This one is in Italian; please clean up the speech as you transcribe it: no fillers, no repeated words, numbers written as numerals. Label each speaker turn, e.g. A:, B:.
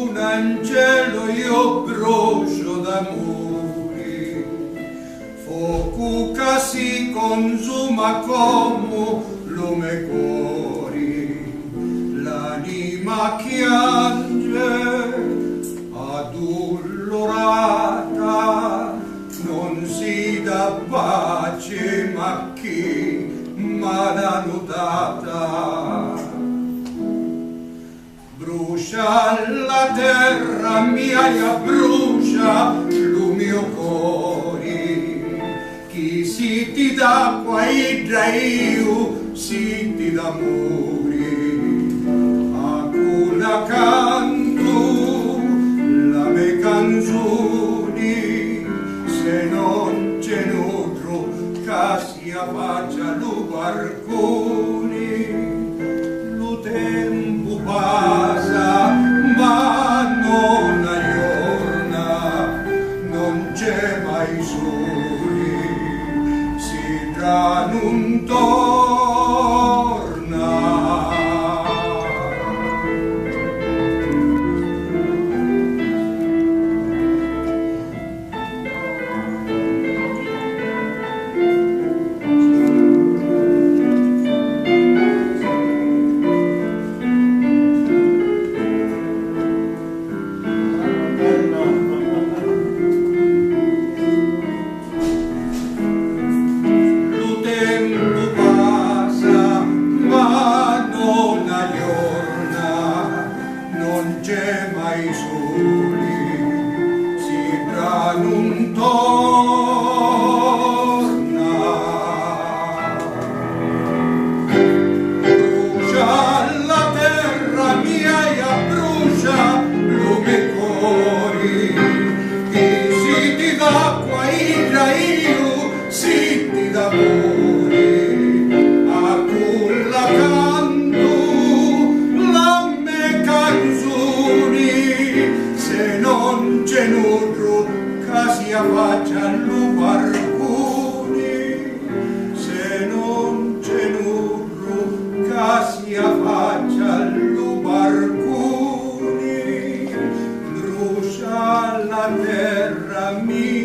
A: un angelo io brucio d'amori, fuoco che si consuma come lume cuori, l'anima piange addolorata, non si dà pace ma chi malanudata. Brucia la terra mia e brucia lo mio cuore, chi si ti dà qua idra io si ti d'amore, a cuna canto la me canzoni, se non c'è nutro che si affaccia lo barconi, lo tempo passa ma non aggiorna, non c'è mai soli, si tra non torna. Non c'è mai soli, si tra non torna. Brucia la terra mia e brucia lume cuori, che si ti d'acqua idra io si ti d'amore, a culla canto la me canzoni, se non c'è nutro che si affaccia allo barconi, se non c'è nutro che si affaccia allo barconi, brucia la terra mia